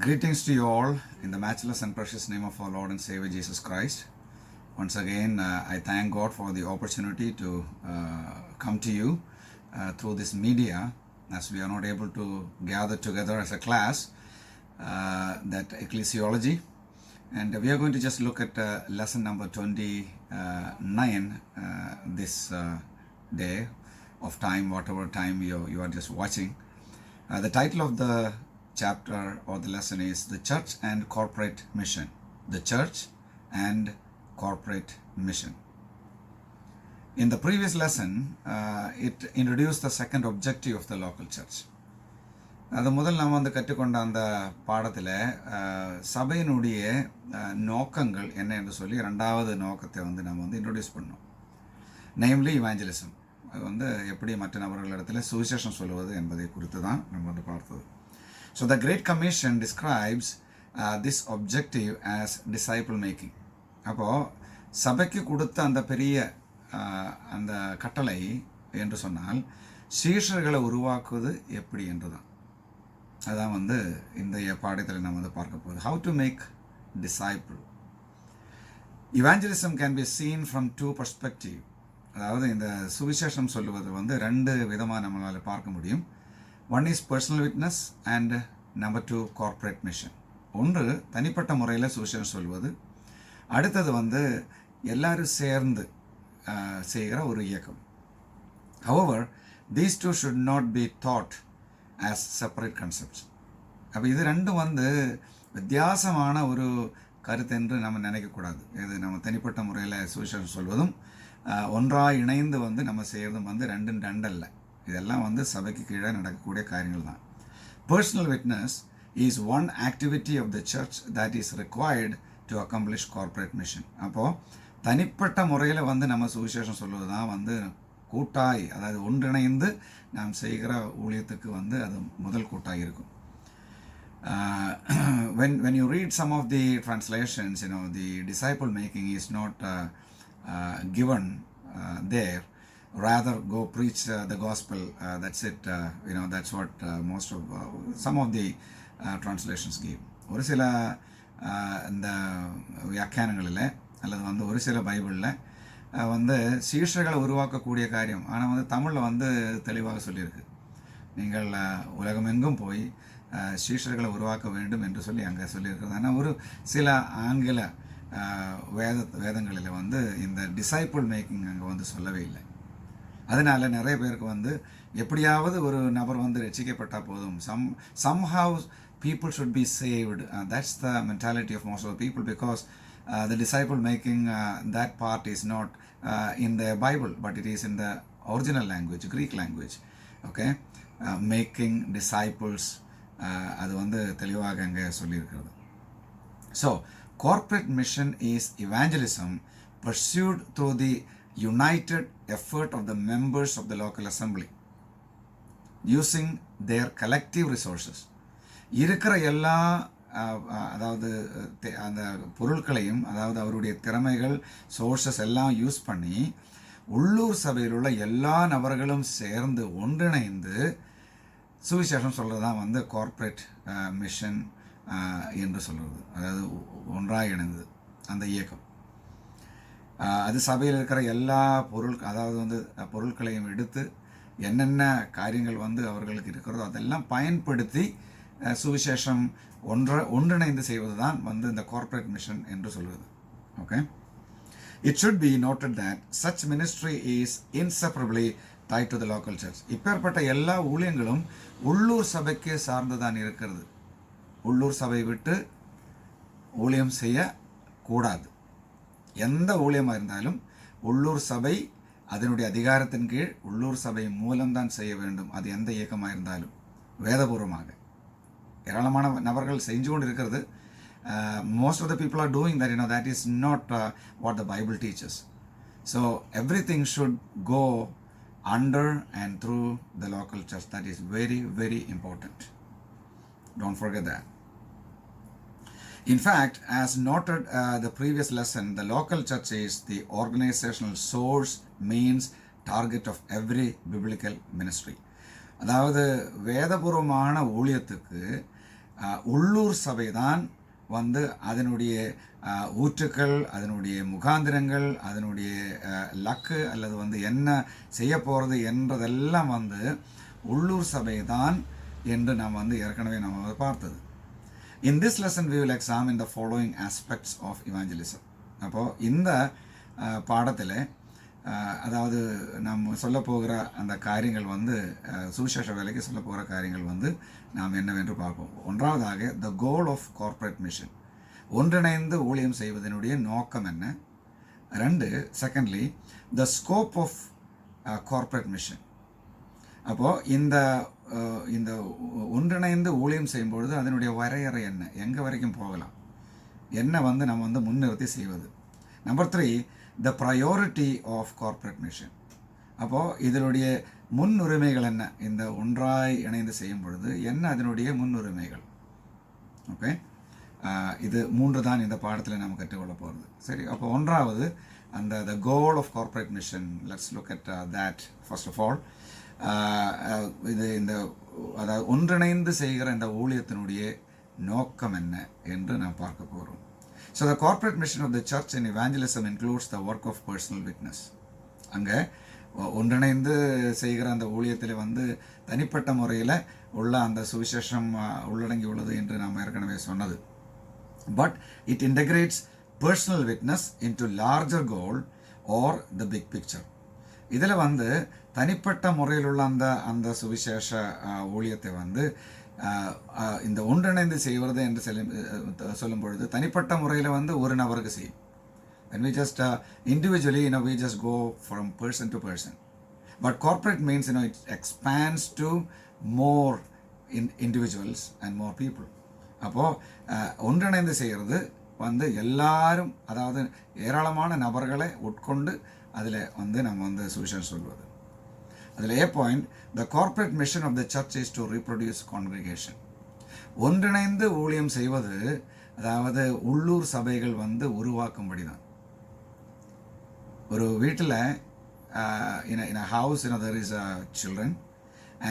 Greetings to you all in the matchless and precious name of our Lord and Savior Jesus Christ. Once again, I thank God for the opportunity to come to you through this media, as we are not able to gather together as a class, that ecclesiology. And we are going to just look at lesson number 29 this day of time, whatever time you are just watching. The title of the chapter or the lesson is The Church and Corporate Mission. The Church and Corporate Mission. In the previous lesson, it introduced the second objective of the local church. அது முதல் நாம் கற்றுக்கொண்ட அந்த பாடத்தில் சபையினுடைய நோக்கங்கள் என்ன என்று சொல்லி ரெண்டாவது நோக்கத்தை நம்ம இன்ட்ரடியூஸ் பண்ணோம். Namely evangelism. அது எப்படி மற்ற நபர்களிடத்தில் சுவிசேஷம் சொல்லுவது என்பதை குறித்து தான் நம்ம பார்த்தது. So the Great Commission describes this objective as disciple making. அப்போது சபைக்கு கொடுத்த அந்த பெரிய அந்த கட்டளை என்று சொன்னால் சீஷர்களை உருவாக்குவது எப்படி என்று தான். அதான் இந்த பாடத்தில் நம்ம பார்க்க போகுது. How to make disciple. Evangelism can be seen from two perspectives. அதாவது இந்த சுவிசேஷம் சொல்லுவது ரெண்டு விதமாக நம்மளால் பார்க்க முடியும். One is personal witness and number 2 corporate mission. ஒன்று தனிப்பட்ட முறையில் சுவிசேஷம் சொல்வது, அடுத்தது எல்லாரும் சேர்ந்து செய்கிற ஒரு இயக்கம். However, these two should not be taught as separate concepts. அப்போ இது ரெண்டும் வித்தியாசமான ஒரு கருத்து என்று நம்ம நினைக்கக்கூடாது. இது நம்ம தனிப்பட்ட முறையில் சுவிசேஷம் சொல்வதும் ஒன்றாக இணைந்து நம்ம செய்கிறதும் ரெண்டும் ரெண்டல்ல. இதெல்லாம் சபைக்கு கீழே நடக்கக்கூடிய காரியங்கள் தான். Personal witness is one activity of the church that is required to accomplish corporate mission. அப்போது தனிப்பட்ட முறையில் நம்ம சுவிசேஷம் சொல்வது தான் கூட்டாய், அதாவது ஒன்றிணைந்து நாம் செய்கிற ஊழியத்துக்கு அது முதல் கூட்டாய் இருக்கும். when you read some of the translations, the disciple making is not given there. Rather go preach the gospel, that's it. That's what most of some of the translations give. ஒரு சில இந்த வியாக்கியானங்களில் அல்லது ஒரு சில பைபிளில் சீஷர்களை உருவாக்கக்கூடிய காரியம், ஆனால் தமிழில் தெளிவாக சொல்லியிருக்கு. நீங்கள் உலகமெங்கும் போய் சீஷர்களை உருவாக்க வேண்டும் என்று சொல்லி அங்கே சொல்லியிருக்கிறது. ஆனால் ஒரு சில ஆங்கில வேதங்களில் இந்த டிசைபிள் மேக்கிங் அங்கே சொல்லவே இல்லை. அதனால நிறைய பேருக்கு எப்படியாவது ஒரு நபர் ரட்சிக்கப்பட்டால் போதும், somehow people should be saved. That's the mentality of most of the people, because the disciple making, that part is not in the Bible, but it is in the original language, Greek language. Okay, making disciples, அது தெளிவாக அங்கே சொல்லியிருக்கிறது. So corporate mission is evangelism pursued through the united effort of the members of the local assembly using their collective resources. இருக்கிற எல்லா அதாவது அந்த பொருட்களையும், அதாவது அவருடைய திறமைகள், சோர்சஸ் எல்லாம் யூஸ் பண்ணி உள்ளூர் சபையில் உள்ள எல்லா நபர்களும் சேர்ந்து ஒன்றிணைந்து சுவிசேஷம் சொல்கிறது தான் கார்ப்பரேட் மிஷன் என்று சொல்கிறது. அதாவது ஒன்றாக இணைந்தது அந்த இயக்கம். அது சபையில் இருக்கிற எல்லா பொருட்களையும் எடுத்து என்னென்ன காரியங்கள் அவர்களுக்கு இருக்கிறதோ அதெல்லாம் பயன்படுத்தி சுவிசேஷம் ஒன்றிணைந்து செய்வது தான் இந்த கார்ப்பரேட் மிஷன் என்று சொல்வது. Okay, it should be noted that such ministry is inseparably tied to the local church. இப்பேற்பட்ட எல்லா ஊழியங்களும் உள்ளூர் சபைக்கு சார்ந்து தான் இருக்கிறது. உள்ளூர் சபை விட்டு ஊழியம் செய்யக்கூடாது. எந்த ஊழியமாக இருந்தாலும் உள்ளூர் சபை அதனுடைய அதிகாரத்தின் கீழ் உள்ளூர் சபை மூலம்தான் செய்ய வேண்டும். அது எந்த இயக்கமாக இருந்தாலும் வேதபூர்வமாக ஏராளமான நபர்கள் செஞ்சு கொண்டு இருக்கிறது. most of the people are doing that. That is not what the Bible teaches. So everything should go under and through the local church. That is very, very important. Don't forget that. In fact, as noted the previous lesson, the local church is the organizational source, means, target of every biblical ministry. அதாவது வேதபூர்வமான ஊழியத்துக்கு உள்ளூர் சபை தான் வந்து அதனுடைய ஊற்றுக்கள், அதனுடைய முகாந்திரங்கள், அதனுடைய luck அல்லது வந்து என்ன செய்ய போகிறது என்றதெல்லாம் வந்து உள்ளூர் சபை தான் என்று நாம் வந்து ஏற்கனவே நம்ம பார்த்தது. In this lesson we will examine the following aspects of evangelism. அப்போது இந்த பாடத்தில் அதாவது நம்ம சொல்ல போகிற அந்த காரியங்கள் வந்து சுவிசேஷ வேலைக்கு சொல்ல போகிற காரியங்கள் வந்து நாம் என்னவென்று பார்ப்போம். ஒன்றாவதாக the goal of corporate mission, ஒன்றிணைந்து ஊழியம் செய்வதனுடைய நோக்கம் என்ன. 2, secondly the scope of corporate mission. அப்போது இந்த ஒன்றிணைந்து ஊழியம் செய்யும் பொழுது அதனுடைய வரையறை என்ன, எங்கே வரைக்கும் போகலாம், என்ன வந்து நம்ம வந்து முன்னிறுத்தி செய்வது. Number 3, the priority of corporate mission. அப்போது இதனுடைய முன்னுரிமைகள் என்ன, இந்த ஒன்றாய் இணைந்து செய்யும் பொழுது என்ன அதனுடைய முன்னுரிமைகள். ஓகே, இது 3 தான் இந்த பாடத்தில் நாம் கற்றுக்கொள்ள போகிறது. சரி, அப்போ ஒன்றாவது அந்த the goal of corporate mission. Let's look at that first of all. இது இந்த அதாவது ஒன்றிணைந்து செய்கிற இந்த ஊழியத்தினுடைய நோக்கம் என்ன என்று நாம் பார்க்க போகிறோம். So the corporate mission of the church in evangelism includes the work of personal witness. அங்கே ஒன்றிணைந்து செய்கிற அந்த ஊழியத்தில் வந்து தனிப்பட்ட முறையில் உள்ள அந்த சுவிசேஷம் உள்ளடங்கி உள்ளது என்று நாம் ஏற்கனவே சொன்னது. But it integrates personal witness into larger goal or the big picture. இதில் வந்து தனிப்பட்ட முறையில் உள்ள அந்த சுவிசேஷ ஊழியத்தை வந்து இந்த ஒன்றிணைந்து செய்வது என்று சொல்லும் பொழுது தனிப்பட்ட முறையில் வந்து ஒரு நபருக்கு செய்யும். When we just individually, we just go from person to person. But corporate means, it expands to more individuals and more people. அப்போது ஒன்றிணைந்து செய்கிறது வந்து எல்லாரும், அதாவது ஏராளமான நபர்களை உட்கொண்டு அதில் வந்து நம்ம வந்து சுவிசேஷம் சொல்வது. அதில் point, the corporate mission of the church is to reproduce congregation. ஒன்றிணைந்து ஊழியம் செய்வது அதாவது உள்ளூர் சபைகள் வந்து உருவாக்கும்படி தான். ஒரு வீட்டில் in a house, there is children,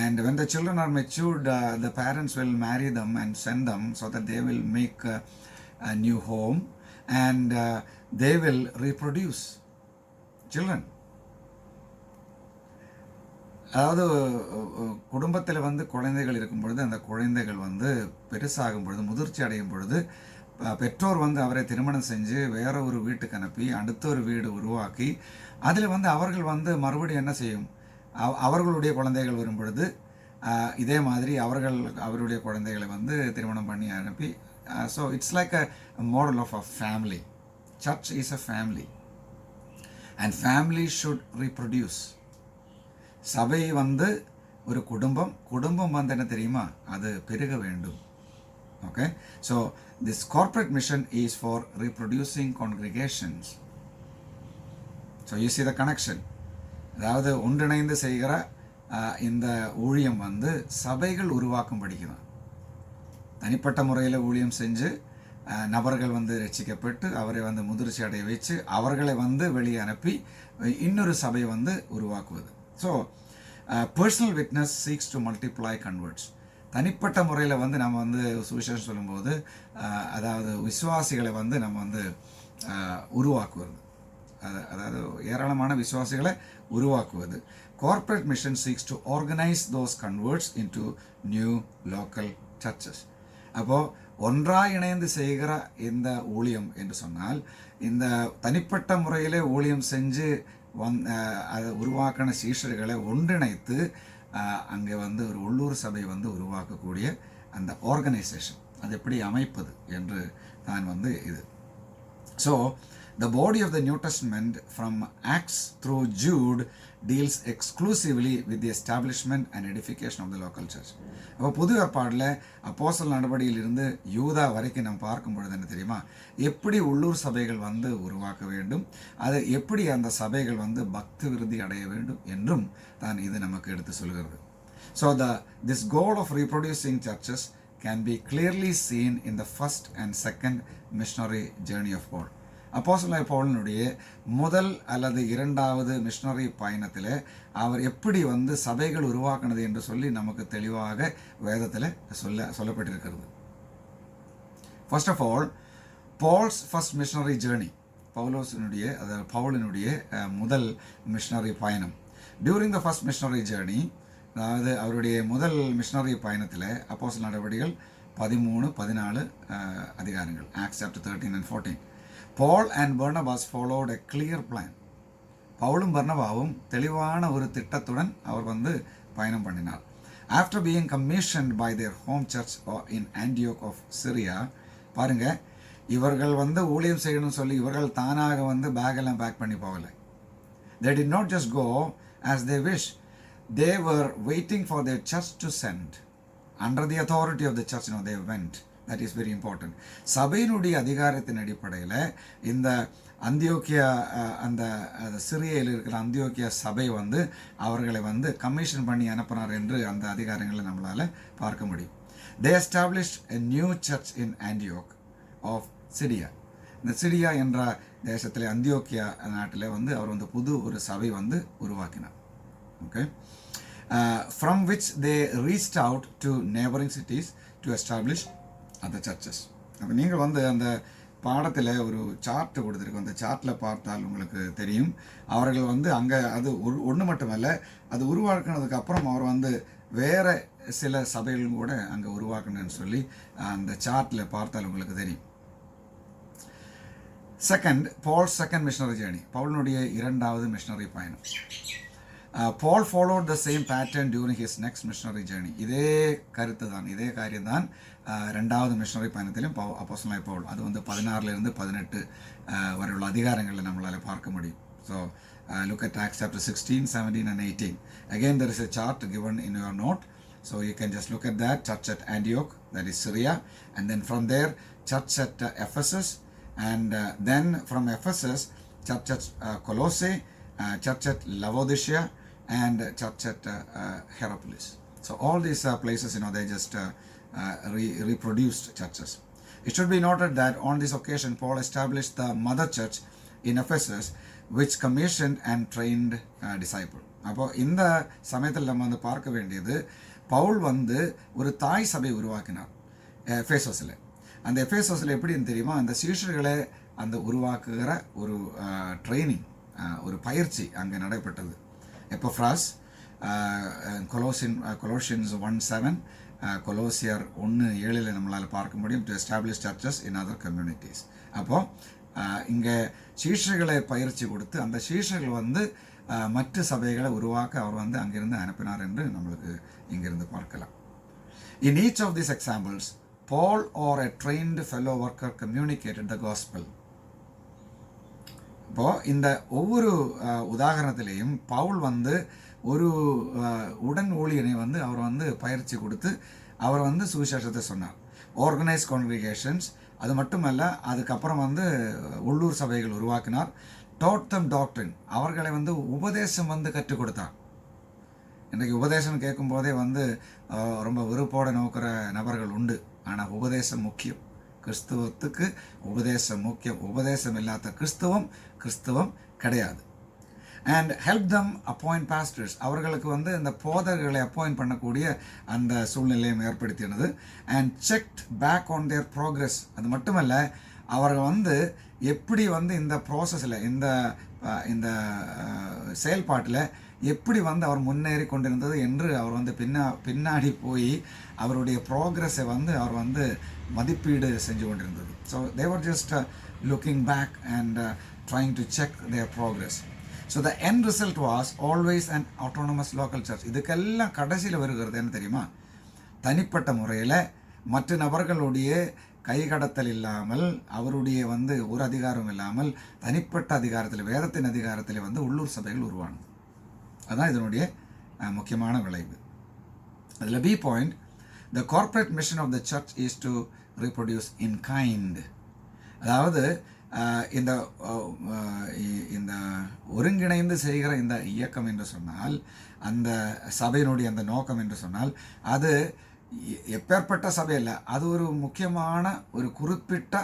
and when the children are matured, the parents will marry them and send them so that they will make a new home, and they will reproduce children. அதாவது குடும்பத்தில் வந்து குழந்தைகள் இருக்கும் பொழுது அந்த குழந்தைகள் வந்து பெருசாகும் பொழுது, முதிர்ச்சி அடையும் பொழுது, பெற்றோர் வந்து அவரை திருமணம் செஞ்சு வேற ஒரு வீட்டுக்கு அனுப்பி அடுத்த ஒரு வீடு உருவாக்கி அதில் வந்து அவர்கள் வந்து மறுபடியும் என்ன செய்யும், அவர்களுடைய குழந்தைகள் வரும் பொழுது இதே மாதிரி அவருடைய குழந்தைகளை வந்து திருமணம் பண்ணி அனுப்பி. So it's like a model of a family. Church is a family and family should reproduce. சபை வந்து ஒரு குடும்பம் வந்து என்ன தெரியுமா, அது பெருக வேண்டும். Okay, so this corporate mission is for reproducing congregations. So you see the connection. அதாவது ஒன்றிணைந்து செய்கிற இந்த ஊழியம் வந்து சபைகள் உருவாக்கும் படிக்கலாம். தனிப்பட்ட முறையில் ஊழியம் செஞ்சு நபர்கள் வந்து ரட்சிக்கப்பட்டு அவரை வந்து முதிர்ச்சி அடைய வச்சு அவர்களை வந்து வெளியே அனுப்பி இன்னொரு சபையை வந்து உருவாக்குவது. So personal witness seeks to multiply converts. தனிப்பட்ட முறையில் வந்து நம்ம வந்து சுவிசேஷம் சொல்லும்போது அதாவது விசுவாசிகளை வந்து நம்ம வந்து உருவாக்குவது, அதாவது ஏராளமான விசுவாசிகளை உருவாக்குவது. Corporate mission seeks to organize those converts into new local churches. அப்போது ஒன்றாக இணைந்து செய்கிற இந்த ஊழியம் என்று சொன்னால், இந்த தனிப்பட்ட முறையில் ஊழியம் செஞ்சு அதை உருவாக்கின சீஷர்களை ஒன்றிணைத்து அங்கே வந்து ஒரு உள்ளூர் சபை வந்து உருவாக்கக்கூடிய அந்த ஆர்கனைசேஷன் அது எப்படி அமைப்பது என்று தான் வந்து இது. So the body of the New Testament from Acts through Jude deals exclusively with the establishment and edification of the local church. அப்போ புது ஏற்பாடில் அப்போஸ்தலர் நடவடிக்கையிலிருந்து யூதா வரைக்கும் நம்ம பார்க்கும் பொழுது என்ன தெரியுமா, எப்படி உள்ளூர் சபைகள் வந்து உருவாக்க வேண்டும், அது எப்படி அந்த சபைகள் வந்து பக்தி விருத்தி அடைய வேண்டும் என்றும் தான் இது நமக்கு எடுத்து சொல்கிறது. So this goal of reproducing churches can be clearly seen in the first and second missionary journey of Paul. அப்போஸ்தலர் பவுலினுடைய முதல் அல்லது இரண்டாவது மிஷனரி பயணத்தில் அவர் எப்படி வந்து சபைகள் உருவாக்கினது என்று சொல்லி நமக்கு தெளிவாக வேதத்தில் சொல்லப்பட்டிருக்கிறது. First of all, Paul's first missionary journey. பவுலினுடைய முதல் மிஷனரி பயணம். During the first missionary journey, அதாவது அவருடைய முதல் மிஷனரி பயணத்தில் அப்போஸ்தலர் நடவடிக்கைகள் 13-14 அதிகாரங்கள், acts chapter 13 and 14. Paul and Barnabas followed a clear plan. பவுலும் பர்னபாவும் தெளிவான ஒரு திட்டத்துடன் அவர் பயணம் பண்ணினார். After being commissioned by their home church in Antioch of Syria, பாருங்க, இவர்கள் ஊழியம் செய்யணும்னு சொல்லி இவர்கள் தானாக பேக்கெல்லாம் பேக் பண்ணி போகலை. They did not just go as they wish. They were waiting for their church to send. Under the authority of the church, they went. That is very important. சபையினுடைய அதிகாரத்தின் அடிப்படையில் இந்த அந்தியோக்கியா, அந்த சிரியாவில் இருக்கிற அந்தியோக்கியா சபை அவர்களை கமிஷன் பண்ணி அனுப்பினார் என்று அந்த அதிகாரங்களை நம்மளால் பார்க்க முடியும். They established a new church in Antioch of Syria. இந்த சிரியா என்ற தேசத்தில் அந்தியோக்கியா நாட்டில் அவர் புது ஒரு சபை உருவாக்கினார். Okay, from which they reached out to neighbouring cities to establish அந்த சர்ச்சஸ். அப்போ நீங்கள் அந்த பாடத்தில் ஒரு சார்ட்டு கொடுத்துருக்கோம். அந்த சார்ட்டில் பார்த்தால் உங்களுக்கு தெரியும், அவர்கள் அங்கே அது ஒன்று மட்டுமல்ல, அது உருவாக்குனதுக்கு அப்புறம் அவர் வேறு சில சபைகளும் கூட அங்கே உருவாக்கணும்னு சொல்லி அந்த சார்ட்டில் பார்த்தால் உங்களுக்கு தெரியும். Second, Paul's second missionary journey, பவுலினுடைய இரண்டாவது மிஷனரி பயணம். Paul followed the same pattern during his next missionary journey. இதே கருத்து தான், இதே காரியம் தான் ரெண்டாவது மிஷனரி பயணத்திலும் அப்போஸ்தலனாகிய பவுல், அது 16 to 18 வரை உள்ள அதிகாரங்களில் நம்மளால் பார்க்க முடியும். So look at Acts chapter 16, 17 and 18. Again, there is a chart given in your note. So you can just look at that. Church at Antioch, that is Syria. And then from there, church at Ephesus. And then from Ephesus, church at Colossae, church at Laodicea, and church at Hierapolis. So all these places, they just reproduced churches. It should be noted that on this occasion, Paul established the mother church in Ephesus, which commissioned and trained disciples. அப்போ இந்த சமயத்தில் நம்ம பார்க்க வேண்டியது, பவுல் ஒரு தாய் சபை உருவாக்கினார் எஃபேசஸில். அந்த எஃபேசஸில் எப்படின்னு தெரியுமா, அந்த சீஷர்களை உருவாக்குகிற ஒரு ட்ரைனிங், ஒரு பயிற்சி அங்கே நடைபெற்றது. எப்போஃப்ராஸ், கொலோசியன்ஸ் 1:7, கொலோசியர் 1:7 நம்மளால் பார்க்க முடியும். To establish churches in other communities. அப்போது இங்கே சீஷர்களை பயிற்சி கொடுத்து அந்த சீஷர்கள் மற்ற சபைகளை உருவாக்க அவர் அங்கிருந்து அனுப்பினார் என்று நம்மளுக்கு இங்கிருந்து பார்க்கலாம். In each of these examples, Paul or a trained fellow worker communicated the gospel. இப்போது இந்த ஒவ்வொரு உதாரணத்திலையும் பவுல் ஒரு உடன் ஊழியனை அவர் பயிற்சி கொடுத்து அவர் சுவிசேஷத்தை சொன்னார். ஆர்கனைஸ் கான்கிரிகேஷன்ஸ், அது மட்டுமல்ல, அதுக்கப்புறம் உள்ளூர் சபைகள் உருவாக்கினார். taught them doctrine, அவர்களை உபதேசம் கற்றுக் கொடுத்தார். இன்றைக்கு உபதேசம் கேட்கும்போதே ரொம்ப வெறுப்போட நோக்கிற நபர்கள் உண்டு. ஆனால் உபதேசம் முக்கியம். கிறிஸ்துவத்துக்கு உபதேசம் முக்கியம். உபதேசம் இல்லாத கிறிஸ்துவம் கிடையாது. And help them appoint pastors, அவர்களுக்கு இந்த போதர்களை அப்பாயிண்ட் பண்ணக்கூடிய அந்த சூழ்நிலையும் ஏற்படுத்தினது. And checked back on their progress, அது மட்டுமல்ல, அவர்கள் எப்படி இந்த ப்ராசஸில், இந்த செயல்பாட்டில் எப்படி அவர் முன்னேறி கொண்டிருந்தது என்று அவர் பின்னாடி போய் அவருடைய ப்ராக்ரஸை அவர் மதிப்பீடு செஞ்சு கொண்டிருந்தது. So they were just looking back and trying to check their progress. So the end result was always and autonomous local church. இதுக்கெல்லாம் கடைசியில் வருகிறது என்ன தெரியுமா, தனிப்பட்ட முறையில் மற்ற நபர்களுடைய கைகடத்தல் இல்லாமல், அவருடைய ஒரு அதிகாரம் இல்லாமல், தனிப்பட்ட அதிகாரத்தில், வேதத்தின் அதிகாரத்தில் உள்ளூர் சபைகள் உருவானது. அதுதான் இதனுடைய முக்கியமான விளைவு. அதில் B point, the corporate mission of the church is to reproduce in kind. அதாவது இந்த ஒருங்கிணைந்து செய்கிற இந்த இயக்கம் என்று சொன்னால், அந்த சபையினுடைய அந்த நோக்கம் என்று சொன்னால், அது எப்பேற்பட்ட சபை இல்லை, அது ஒரு முக்கியமான ஒரு குறிப்பிட்ட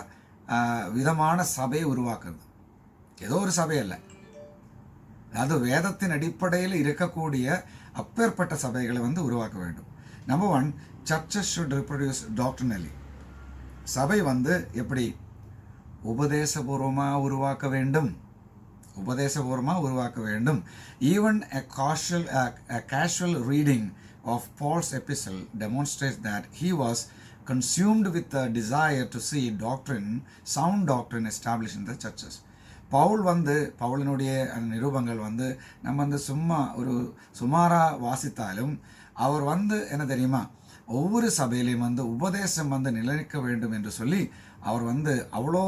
விதமான சபையை உருவாக்குறது. ஏதோ ஒரு சபை இல்லை, அது வேதத்தின் அடிப்படையில் இருக்கக்கூடிய அப்பேற்பட்ட சபைகளை உருவாக்க வேண்டும். Number 1, churches should reproduce doctrinally. சபை வந்து எப்படி உபதேசபூர்வமாக உருவாக்க வேண்டும், உபதேசபூர்வமாக உருவாக்க வேண்டும். Even a casual reading of Paul's epistle demonstrates that he was consumed with the desire to see sound doctrine established in the churches. பவுலினுடைய அந்த நிரூபங்கள் நம்ம சுமாராக வாசித்தாலும் அவர் என்ன தெரியுமா, ஒவ்வொரு சபையிலையும் உபதேசம் நிலைநிற்க வேண்டும் என்று சொல்லி அவர் அவ்வளோ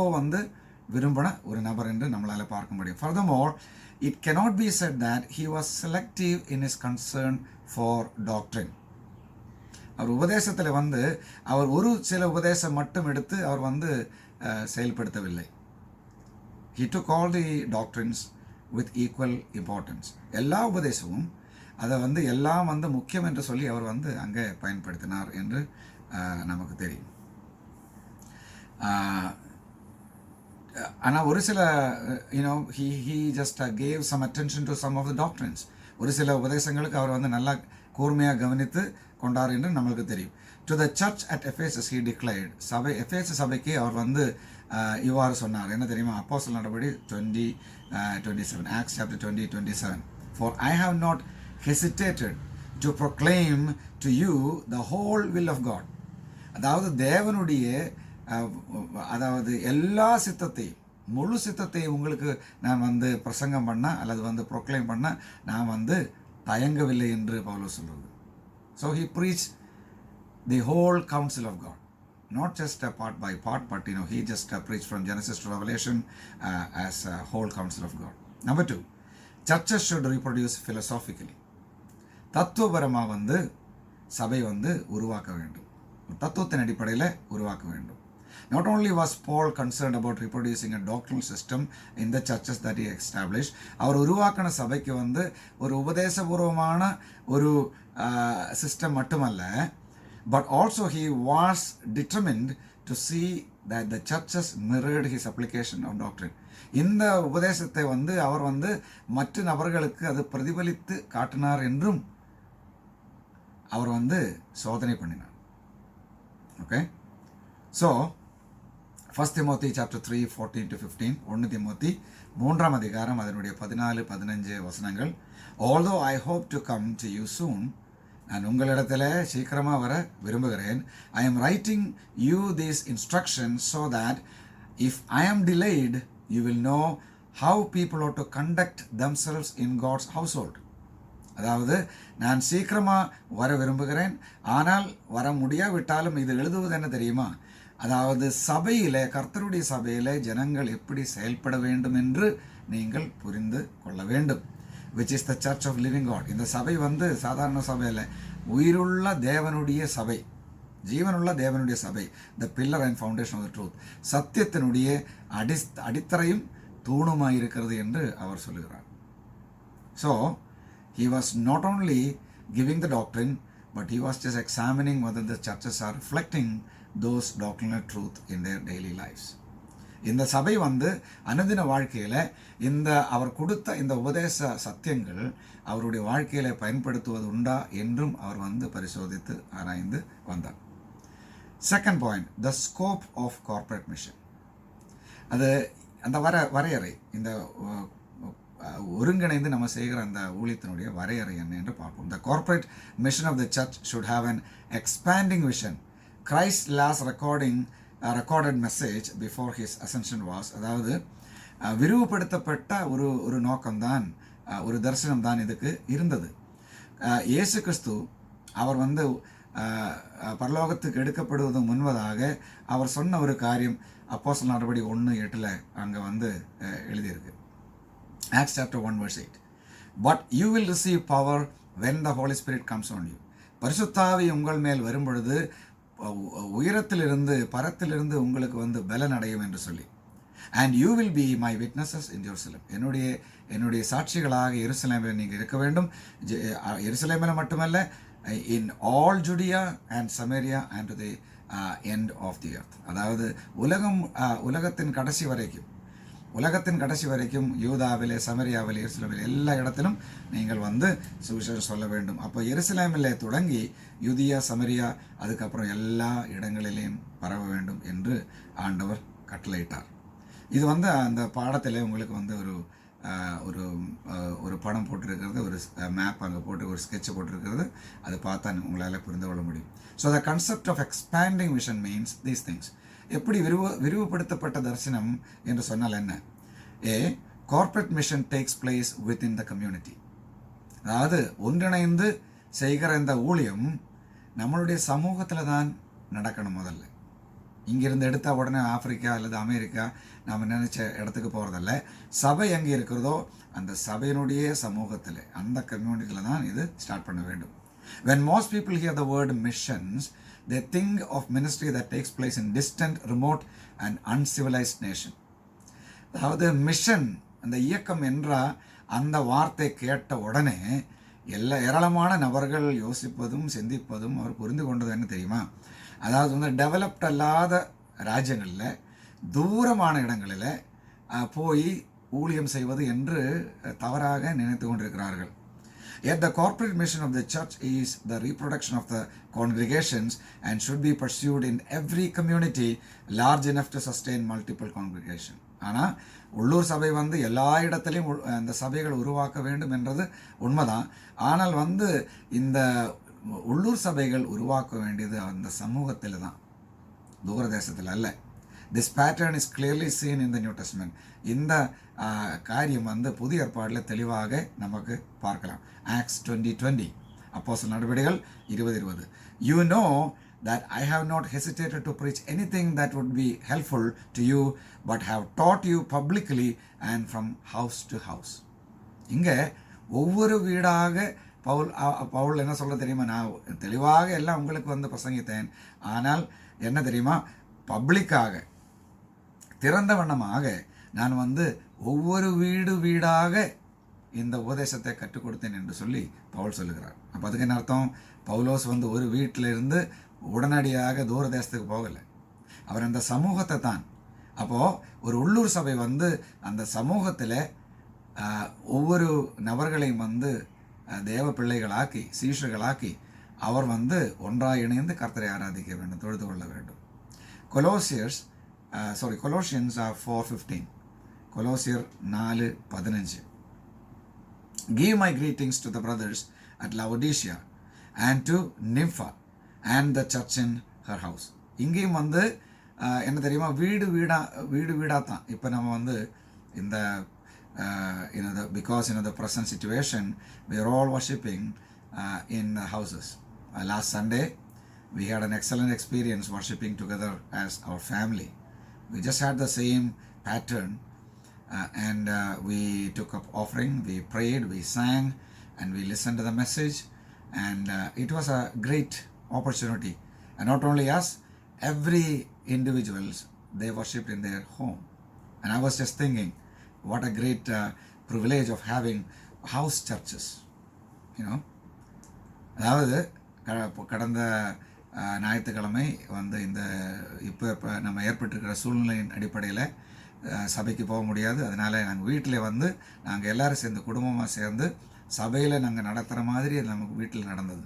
விரும்பின ஒரு நபர் என்று நம்மளால் பார்க்க முடியும். Furthermore, it cannot be said that he was selective in his concern for doctrine. அவர் உபதேசத்தில் அவர் ஒரு சில உபதேசம் மட்டும் எடுத்து அவர் செயல்படுத்தவில்லை. He took all the doctrines with equal importance. எல்லா உபதேசமும் அதை எல்லாம் முக்கியம் என்று சொல்லி அவர் அங்கே பயன்படுத்தினார் என்று நமக்கு தெரியும். ஆனால் ஒரு சில he just gave some attention to some of the doctrines. ஒரு சில உபதேசங்களுக்கு அவர் நல்லா கூர்மையாக கவனித்து கொண்டார் என்று நம்மளுக்கு தெரியும். To the church at Ephesus he declared, எபேசு சபைக்கு அவர் இவ்வாறு சொன்னார். என்ன தெரியுமா? அப்போஸ்தலர் நடபடி 20:27, Acts chapter 20:27. For I have not hesitated to proclaim to you the whole will of God. அதாவது தேவனுடைய எல்லா சித்தத்தையும், முழு சித்தத்தையும் உங்களுக்கு நான் பிரசங்கம் பண்ண அல்லது ப்ரொக்ளைம் பண்ண நான் தயங்கவில்லை என்று பவுல் சொல்றது. So he preached the whole counsel of God, not just part by part, but he just preached from Genesis to Revelation as a whole counsel of God. Number 2, churches should reproduce philosophically. தத்துவபரமாக சபை உருவாக்க வேண்டும், தத்துவத்தின் அடிப்படையில் உருவாக்க வேண்டும். Not only was Paul concerned about reproducing a doctrinal system in the churches that he established, அவர் உருவாக்கின சபைக்கு ஒரு உபதேசபூர்வமான ஒரு சிஸ்டம் மட்டுமல்ல, but also he was determined to see that the churches mirrored his application of doctrine. இந்த உபதேசத்தை அவர் மற்ற நபர்களுக்கு அது பிரதிபலித்து காட்டினார் என்றும் அவர் சோதனை பண்ணினார். Okay, so 1 Timothy chapter 3:14-15, 1 Timothy 3 அதிகாரம் அதனுடைய 14-15 வசனங்கள். Although I hope to come to you soon, நான் உங்களிடத்தில் சீக்கிரமாக வர விரும்புகிறேன். I am writing you these instructions so that if I am delayed, you will know how people ought to conduct themselves in God's household. அதாவது நான் சீக்கிரமாக வர விரும்புகிறேன், ஆனால் வர முடியாவிட்டாலும் இது எழுதுவது என்ன தெரியுமா, அதாவது சபையில், கர்த்தருடைய சபையில் ஜனங்கள் எப்படி செயல்பட வேண்டும் என்று நீங்கள் புரிந்து கொள்ள வேண்டும். which is the church of living God. இந்த சபை சாதாரண சபையில் உயிருள்ள தேவனுடைய சபை, ஜீவனுள்ள தேவனுடைய சபை, the pillar and foundation of the truth, சத்தியத்தினுடைய அடித்தரையும் தூணுமாய் இருக்கிறது என்று அவர் சொல்லுகிறார். So he was not only giving the doctrine, but he was just examining whether the churches are reflecting those doctrinal truth in their daily lives. இந்த சபை அனுதின வாழ்க்கையில் இந்த அவர் கொடுத்த இந்த உபதேச சத்தியங்கள் அவருடைய வாழ்க்கையில் பயன்படுத்துவது உண்டா என்றும் அவர் பரிசோதித்து ஆராய்ந்து வந்தார். Second point, the scope of corporate mission. அது அந்த வரையறை, இந்த ஒருங்கிணைந்து நம்ம செய்கிற அந்த ஊழியத்தினுடைய வரையறை என்ன என்று பார்ப்போம். The corporate mission of the church should have an expanding vision. Christ last recorded message before his ascension was, அதாவது விரிவுபடுத்தப்பட்ட ஒரு நோக்கம்தான், ஒரு தரிசனம் தான் இதுக்கு இருந்தது. இயேசு கிறிஸ்து அவர் பரலோகத்துக்கு எடுக்கப்படுவது முன்பதாக அவர் சொன்ன ஒரு காரியம் அப்போஸ்தலர் நடபடி 1:8 அங்கே எழுதியிருக்கு. Acts chapter 1:8. But you will receive power when the Holy Spirit comes on you. பரிசுத்தாவி உங்கள் மேல் வரும் பொழுது உயரத்திலிருந்து பரத்திலிருந்து உங்களுக்கு பலன் அடையும் என்று சொல்லி, and you will be my witnesses in Jerusalem. என்னுடைய சாட்சிகளாக எருசலேமில் நீங்கள் இருக்க வேண்டும். எருசலேமில் மட்டுமல்ல, in all Judea and Samaria and to the end of the earth. அதாவது உலகத்தின் கடைசி வரைக்கும், உலகத்தின் கடைசி வரைக்கும் யூதாவிலே, சமரியாவிலே, எருசலேமிலே எல்லா இடத்திலும் நீங்கள் வந்து சுவிசேஷம் சொல்ல வேண்டும். அப்போ எருசலேமிலே தொடங்கி யூதியா, சமரியா, அதுக்கப்புறம் எல்லா இடங்களிலேயும் பரவ வேண்டும் என்று ஆண்டவர் கட்டளையிட்டார். இது வந்து அந்த பாடத்தில் உங்களுக்கு வந்து ஒரு ஒரு படம் போட்டிருக்கிறது, ஒரு மேப் அங்கே போட்டு ஒரு ஸ்கெட்ச் போட்டிருக்கிறது. அதை பார்த்தா உங்களால் புரிந்து கொள்ள முடியும். So the concept of expanding vision means these things. எப்படி விரிவுபடுத்தப்பட்ட தரிசனம் என்று சொன்னால் என்ன? A corporate mission takes place within the community. அதாவது ஒன்றிணைந்து செய்கிற இந்த ஊழியம் நம்மளுடைய சமூகத்தில் தான் நடக்கணும். முதல்ல இங்கிருந்து எடுத்தால் உடனே ஆப்பிரிக்கா அல்லது அமெரிக்கா நாம் நினச்ச இடத்துக்கு போகிறதில்ல. சபை எங்கே இருக்கிறதோ அந்த சபையினுடைய சமூகத்தில், அந்த கம்யூனிட்டியில் தான் இது ஸ்டார்ட் பண்ண வேண்டும். When most people hear the word missions, they think of ministry that takes place in distant, remote and uncivilized nation. அதாவது மிஷன், அந்த இயக்கம் என்ற அந்த வார்த்தை கேட்ட உடனே ஏராளமான நபர்கள் யோசிப்பதும் சிந்திப்பதும் அவர் புரிந்து கொண்டது என்ன தெரியுமா? அதாவது வந்து டெவலப்ட் அல்லாத ராஜ்யங்களில், தூரமான இடங்களில் போய் ஊழியம் செய்வது என்று தவறாக நினைத்து கொண்டிருக்கிறார்கள். Yet the corporate mission of the church is the reproduction of the congregations and should be pursued in every community large enough to sustain multiple congregation. ஆனால் உள்ளூர் சபை வந்து எல்லா இடத்துலையும் அந்த சபைகள் உருவாக்க வேண்டும் என்றது உண்மைதான். ஆனால் வந்து இந்த உள்ளூர் சபைகள் உருவாக்க வேண்டியது அந்த சமூகத்தில் தான், தூரதேசத்தில் அல்ல. This pattern is clearly seen in the New Testament. இந்த காரியம் வந்து புதிய ஏற்பாடில் தெளிவாக நமக்கு பார்க்கலாம். Acts 20:20, அப்போஸ்தலர் நடவடிக்கைகள் 20:20. You know that I have not hesitated to preach anything that would be helpful to you, but have taught you publicly and from house to house. இங்கே ஒவ்வொரு வீடாக பவுல் என்ன சொல்ல தெரியுமா? நான் தெளிவாக எல்லாம் உங்களுக்கு வந்து பிரசங்கித்தேன், ஆனால் என்ன தெரியுமா, பப்ளிக்காக திறந்த வண்ணமாக நான் வந்து ஒவ்வொரு வீடாக இந்த உபதேசத்தை கற்றுக் கொடுத்தேன் என்று சொல்லி பவுல் சொல்லுகிறார். அப்போ அதுக்கு என்ன அர்த்தம்? பவுலோஸ் வந்து ஒரு வீட்டிலிருந்து உடனடியாக தூரதேசத்துக்கு போகலை, அவர் அந்த சமூகத்தை தான். அப்போது ஒரு உள்ளூர் சபை வந்து அந்த சமூகத்தில் ஒவ்வொரு நபர்களையும் வந்து தேவ பிள்ளைகளாக்கி, சீஷர்களாக்கி அவர் வந்து ஒன்றாக இணைந்து கர்த்தரை ஆராதிக்க வேண்டும், தொழுது கொள்ள வேண்டும். Colossians 4:15. கொலோசியர் 4:15. Give my greetings to the brothers at Laodicea and to Nympha and the church in her house. இங்கேயும் வந்து என்ன தெரியுமா, வீடா தான். இப்போ நம்ம வந்து இந்த because the present situation we are all worshiping in houses. Last Sunday we had an excellent experience worshiping together as our family. We just had the same pattern and we took up offering, we prayed, we sang, and we listened to the message, and it was a great opportunity. And not only us, every individuals, they worshipped in their home. And I was just thinking, what a great privilege of having house churches, அதாவது கடந்த ஞாயிற்றுக்கிழமை வந்து இந்த இப்போ நம்ம ஏற்பட்டிருக்கிற சூழ்நிலையின் அடிப்படையில் சபைக்கு போக முடியாது. அதனால் நாங்கள் வீட்டில் வந்து நாங்கள் எல்லோரும் சேர்ந்து குடும்பமாக சேர்ந்து சபையில் நாங்கள் நடத்துகிற மாதிரி நமக்கு வீட்டில் நடந்தது.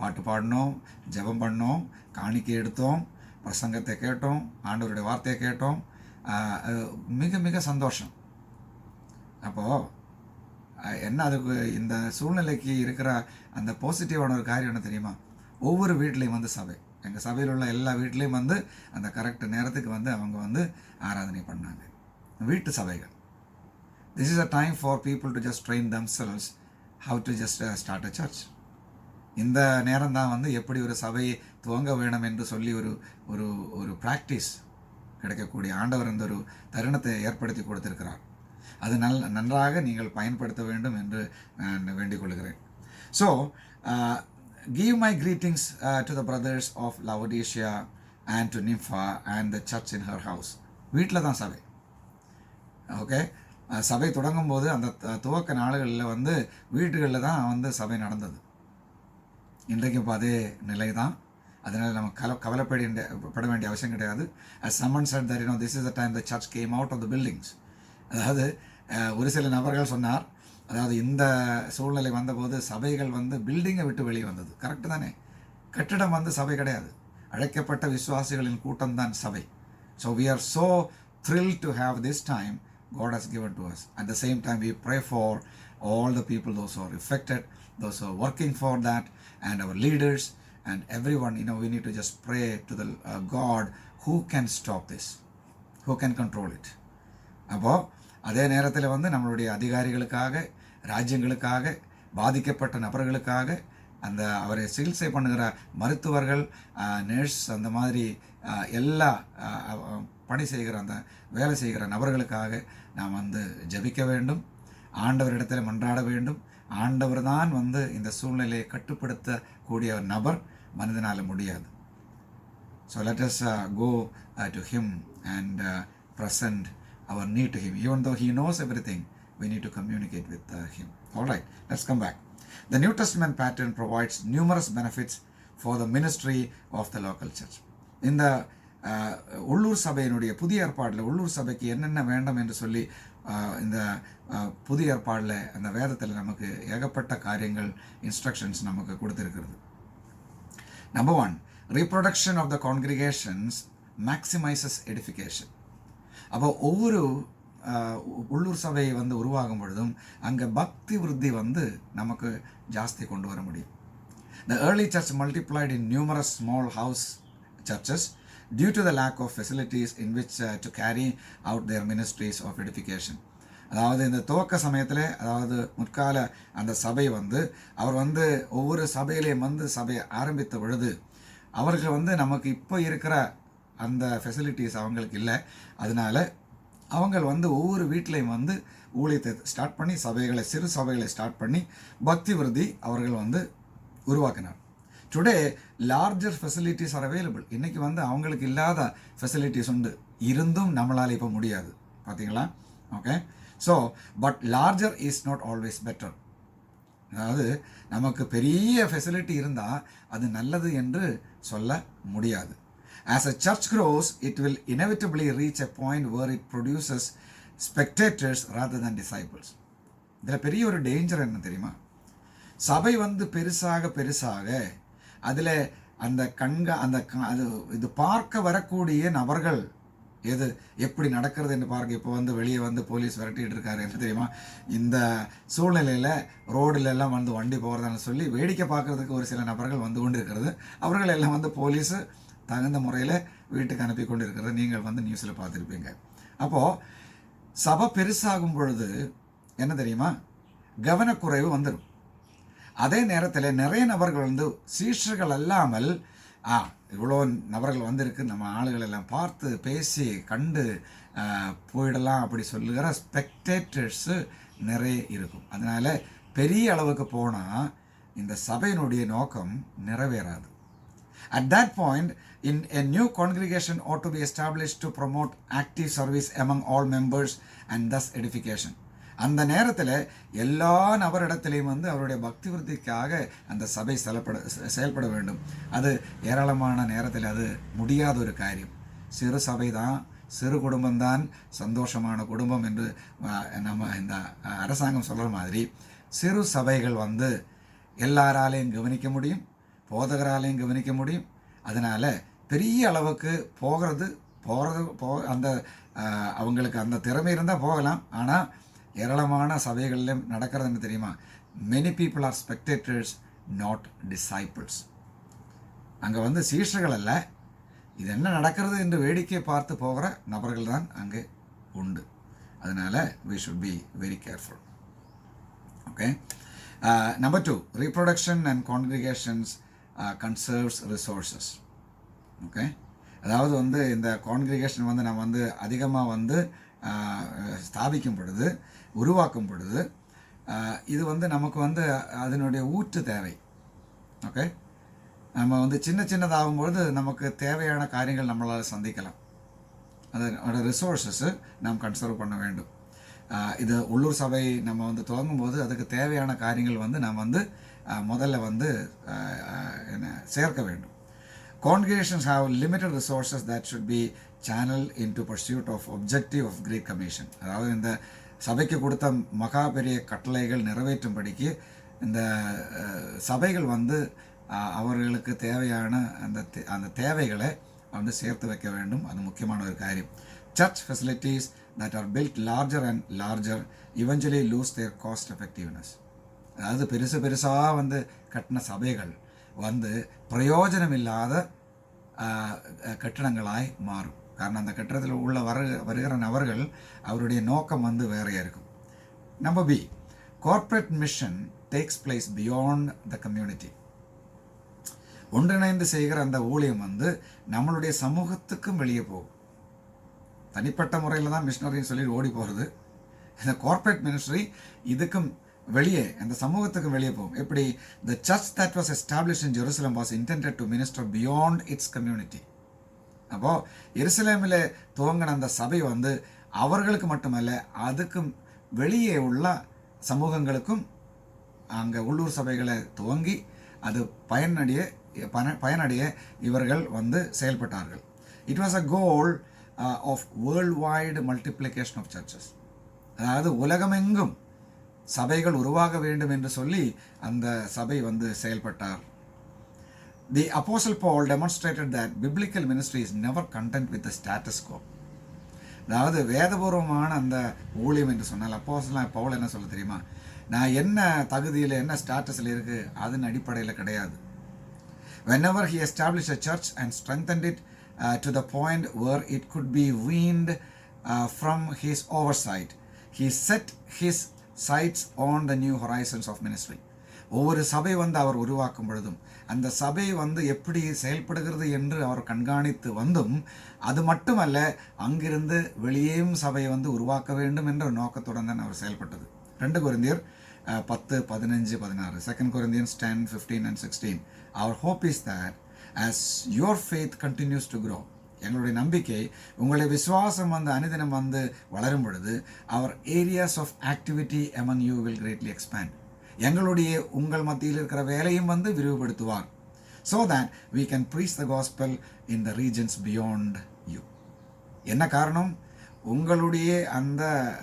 பாட்டு பாடினோம், ஜெபம் பண்ணோம், காணிக்கை எடுத்தோம், பிரசங்கத்தை கேட்டோம், ஆண்டவருடைய வார்த்தையை கேட்டோம். மிக மிக சந்தோஷம். அப்போது என்ன, அதுக்கு இந்த சூழ்நிலைக்கு இருக்கிற அந்த பாசிட்டிவான ஒரு காரியம் என்ன தெரியுமா? ஒவ்வொரு வீட்லேயும் வந்து சபை, எங்கள் சபையில் உள்ள எல்லா வீட்லேயும் வந்து அந்த கரெக்ட் நேரத்துக்கு வந்து அவங்க வந்து ஆராதனை பண்ணாங்க. வீட்டு சபைகள். This is a time for people to just train themselves how to just start a church. இந்த நேரம் தான் வந்து எப்படி ஒரு சபையை துவங்க வேணும் என்று சொல்லி ஒரு ஒரு ப்ராக்டிஸ் கிடைக்கக்கூடிய ஆண்டவர் இந்த ஒரு தருணத்தை ஏற்படுத்தி கொடுத்திருக்கிறார். அது நன்றாக நீங்கள் பயன்படுத்த வேண்டும் என்று நான் வேண்டிக் கொள்கிறேன். So give my greetings to the brothers of Laodicea and to Nympha and the church in her house. வீட்டில் தான் சபை. ஓகே, சபை தொடங்கும் போது அந்த துவக்க நாடுகளில் வந்து வீட்டுகளில் தான் வந்து சபை நடந்தது. இன்றைக்கும் இப்போ அதே நிலை தான். அதனால் நம்ம கவலைப்பட வேண்டிய அவசியம் கிடையாது. As someone said that this is the time the church came out of the buildings. அதாவது ஒரு சில நபர்கள் சொன்னார், அதாவது இந்த சூழ்நிலை வந்தபோது சபைகள் வந்து பில்டிங்கை விட்டு வெளியே வந்தது. கரெக்டு தானே? கட்டிடம் வந்து சபை கிடையாது, அழைக்கப்பட்ட விசுவாசிகளின் கூட்டம் தான் சபை. So we are so thrilled to have this time God has given to us. At the same time, we pray for all the people, those who are affected, those who are working for that, and our leaders and everyone. We need to just pray to the God who can stop this, who can control it. அப்போது அதே நேரத்தில் வந்து நம்மளுடைய அதிகாரிகளுக்காக, ராஜ்யங்களுக்காக, பாதிக்கப்பட்ட நபர்களுக்காக, அந்த அவரை சிகிச்சை பண்ணுகிற மருத்துவர்கள், நர்ஸ், அந்த மாதிரி எல்லா பணி செய்கிற அந்த வேலை செய்கிற நபர்களுக்காக நாம் வந்து ஜெபிக்க வேண்டும், ஆண்டவரிடத்தில் மன்றாட வேண்டும். ஆண்டவர் தான் வந்து இந்த சூழ்நிலையை கட்டுப்படுத்தக்கூடிய நபர், மனிதனால் முடியாது. So let us go to him and present our need to him. Even though he knows everything, we need to communicate with him. All right, let's come back. The New Testament pattern provides numerous benefits for the ministry of the local church. இந்த உள்ளூர் சபையினுடைய புதிய ஏற்பாடில் உள்ளூர் சபைக்கு என்னென்ன வேண்டும் என்று சொல்லி இந்த புதிய ஏற்பாடில் அந்த வேதத்தில் நமக்கு ஏகப்பட்ட காரியங்கள், இன்ஸ்ட்ரக்ஷன்ஸ் நமக்கு கொடுத்திருக்கிறது. Number 1, reproduction of the congregations maximizes edification. அப்போ ஒவ்வொரு உள்ளூர் சபை வந்து உருவாகும் பொழுதும் அங்கே பக்தி விருத்தி வந்து நமக்கு ஜாஸ்தி கொண்டு வர முடியும். The early church multiplied in numerous small house churches due to the lack of facilities in which to carry out their ministries of edification. அதாவது இந்த துவக்க சமயத்தில், அதாவது முற்கால அந்த சபை வந்து அவர் வந்து ஒவ்வொரு சபையிலையும் வந்து சபையை ஆரம்பித்த பொழுது அவர்கள் வந்து நமக்கு இப்போ இருக்கிற அந்த ஃபெசிலிட்டிஸ் அவங்களுக்கு இல்லை. அதனால அவங்க வந்து ஒவ்வொரு வீட்லையும் வந்து ஊழியத்தை ஸ்டார்ட் பண்ணி சபைகளை, சிறு சபைகளை ஸ்டார்ட் பண்ணி பக்தி விருத்தி அவர்கள் வந்து உருவாக்கினார். Today larger facilities are available. இன்றைக்கி வந்து அவங்களுக்கு இல்லாத ஃபெசிலிட்டிஸ் உண்டு, இருந்தும் நம்மளால் இப்போ முடியாது. பார்த்தீங்களா? Okay. So but larger is not always better. அதாவது நமக்கு பெரிய ஃபெசிலிட்டி இருந்தால் அது நல்லது என்று சொல்ல முடியாது. As a church grows, it will inevitably reach a point where it produces spectators rather than disciples. இதில் பெரிய ஒரு டேஞ்சர் என்ன தெரியுமா? சபை வந்து பெருசாக பெருசாக அதில் அந்த அது இது பார்க்க வரக்கூடிய நபர்கள் எது எப்படி நடக்கிறது என்று பார்க்க. இப்போ வந்து வெளியே வந்து போலீஸ் விரட்டிகிட்டு இருக்காரு, என்ன தெரியுமா? இந்த சூழ்நிலையில் ரோடிலெல்லாம் வந்து வண்டி போகிறதான்னு சொல்லி வேடிக்கை பார்க்குறதுக்கு ஒரு சில நபர்கள் வந்து கொண்டு இருக்கிறது. அவர்கள் எல்லாம் வந்து போலீஸு தகுந்த முறையில் வீட்டுக்கு அனுப்பி கொண்டு இருக்கிறத நீங்கள் வந்து நியூஸில் பார்த்துருப்பீங்க. அப்போது சபை பெருசாகும் பொழுது என்ன தெரியுமா? கவனக்குறைவு வந்துடும். அதே நேரத்தில் நிறைய நபர்கள் வந்து சீஷர்கள் அல்லாமல் இவ்வளோ நபர்கள் வந்திருக்கு, நம்ம ஆளுகள் எல்லாம் பார்த்து பேசி கண்டு போயிடலாம் அப்படி சொல்லுகிற ஸ்பெக்டேட்டர்ஸு நிறைய இருக்கும். அதனால் பெரிய அளவுக்கு போனால் இந்த சபையினுடைய நோக்கம் நிறைவேறாது. At that point, a new congregation ought to be established to promote active service among all members and thus edification. அந்த நேரத்தில் எல்லா நபரிடத்திலையும் வந்து அவருடைய பக்தி விருத்திக்காக அந்த சபை செயல்பட வேண்டும். அது ஏராளமான நேரத்தில் அது முடியாத ஒரு காரியம். சிறு சபை தான், சிறு குடும்பம்தான் சந்தோஷமான குடும்பம் என்று நம்ம இந்த அரசாங்கம் சொல்கிற மாதிரி சிறு சபைகள் வந்து எல்லாராலையும் கவனிக்க முடியும், போதகராலையும் கவனிக்க முடியும். அதனால் பெரிய அளவுக்கு அந்த அவங்களுக்கு அந்த திறமை இருந்தால் போகலாம். ஆனால் ஏராளமான சபைகளிலும் நடக்கிறது என்ன தெரியுமா? many people are spectators, not disciples. அங்கே வந்து சீஷர்கள் அல்ல, இது என்ன நடக்கிறது என்று வேடிக்கை பார்த்து போகிற நபர்கள் தான் அங்கே உண்டு. அதனால் we should be very careful. Okay. Number 2, reproduction and congregations conserves resources. Okay. அதாவது வந்து இந்த கான்கிரிகேஷன் வந்து நம்ம வந்து அதிகமாக வந்து ஸ்தாபிக்கும் பொழுது, உருவாக்கும் பொழுது இது வந்து நமக்கு வந்து அதனுடைய ஊற்று தேவை. ஓகே. நம்ம வந்து சின்னதாகும் பொழுது நமக்கு தேவையான காரியங்கள் நம்மளால் சந்திக்கலாம். அதோட ரிசோர்ஸஸ் நாம் கன்சர்வ் பண்ண வேண்டும். இது உள்ளூர் சபை நம்ம வந்து துவங்கும்போது அதுக்கு தேவையான காரியங்கள் வந்து நாம் வந்து முதல்ல வந்து சேர்க்க வேண்டும். Congregations have limited resources that should be channeled into pursuit of objective of Great Commission. அதாவது இந்த சபைக்கு கொடுத்த மகா பெரிய கட்டளைகள் நிறைவேற்றும்படிக்கு இந்த சபைகள் வந்து அவர்களுக்கு தேவையான அந்த தேவைகளை வந்து சேர்த்து வைக்க வேண்டும். அது முக்கியமான ஒரு காரியம். Church facilities that are built larger and larger eventually lose their cost effectiveness. அதாவது பெருசாக வந்து கட்டின சபைகள் வந்து பிரயோஜனம் இல்லாத கட்டிடங்களாய் மாறும். காரணம் அந்த கட்டிடத்தில் உள்ள வருகிற நபர்கள் அவருடைய நோக்கம் வந்து வேறையாக இருக்கும். Number B, corporate mission takes place beyond the community. ஒன்றிணைந்து செய்கிற அந்த ஊழியம் வந்து நம்மளுடைய சமூகத்துக்கும் வெளியே போகும். தனிப்பட்ட முறையில் தான் மிஷனரின்னு சொல்லி ஓடி போகிறது. இந்த கார்ப்பரேட் மினிஸ்ட்ரி இதுக்கும் வெளியே அந்த சமூகத்துக்கும் வெளியே போகும். எப்படி? The church that was established in Jerusalem was intended to minister beyond its community. அப்போது எருசலேமில் துவங்கின அந்த சபை வந்து அவர்களுக்கு மட்டுமல்ல, அதுக்கும் வெளியே உள்ள சமூகங்களுக்கும் அங்கே உள்ளூர் சபைகளை துவங்கி அது பயனடைய இவர்கள் வந்து செயல்பட்டார்கள். It was a goal of world wide multiplication of churches. அதாவது உலகமெங்கும் சபைகள் உருவாக வேண்டும் என்று சொல்லி அந்த சபை வந்து செயல்பட்டார். The Apostle Paul demonstrated that biblical ministry is never content with the status quo. அதாவது வேதபூர்வமான அந்த ஊழியம் என்று சொன்னால் அப்போஸ்தலன் பவுல் என்ன சொல்ல தெரியுமா? நான் என்ன தகுதியில் என்ன ஸ்டாட்டஸில் இருக்குது அதன் அடிப்படையில் கிடையாது. Whenever he established a church and strengthened it to the point where it could be weaned from his oversight, he set his sights on the new horizons of ministry. ஒவ்வொரு சபை வந்து அவர் உருவாக்கும் பொழுதும் அந்த சபை வந்து எப்படி செயல்படுகிறது என்று அவர் கண்காணித்து வந்தும் அது மட்டுமல்ல, அங்கிருந்து வெளியேயும் சபையை வந்து உருவாக்க வேண்டும் என்ற நோக்கத்துடன் தான் அவர் செயல்பட்டது. 2 கொரிந்தியர் 10, 15, 16, 2 Corinthians 10, 15 and 16. Our hope is that as your faith continues to grow, எங்களுடைய நம்பிக்கை உங்களுடைய விசுவாசம் வந்து அனுதினம் வந்து வளரும் பொழுது our areas of activity among you will greatly expand. எங்களுடைய உங்கள் மத்தியில் இருக்கிற வேலையும் வந்து விரிவுபடுத்துவார். So that we can preach the gospel in the regions beyond you. என்ன காரணம்? உங்களுடைய அந்த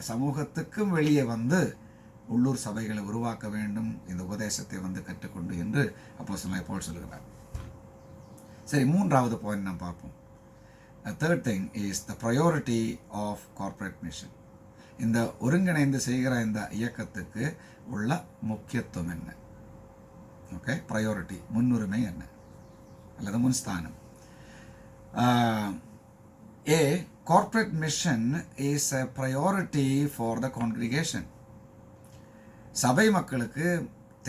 சமூகத்துக்கும் வெளியே வந்து உள்ளூர் சபைகளை உருவாக்க வேண்டும் இந்த உபதேசத்தை வந்து கற்றுக்கொண்டு என்று அப்போஸ்தலன் பவுல் சொல்கிறார். சரி, 3வது பாயிண்ட் நாம் பார்ப்போம். Third thing is the priority of corporate mission. இந்த ஒருங்கிணைந்து செய்கிற இந்த இயக்கத்துக்கு உள்ள முக்கியத்துவம் என்ன? ஓகே, ப்ரையாரிட்டி, முன்னுரிமை என்ன அல்லது முன்ஸ்தானம்? A corporate mission is a priority for the congregation. சபை மக்களுக்கு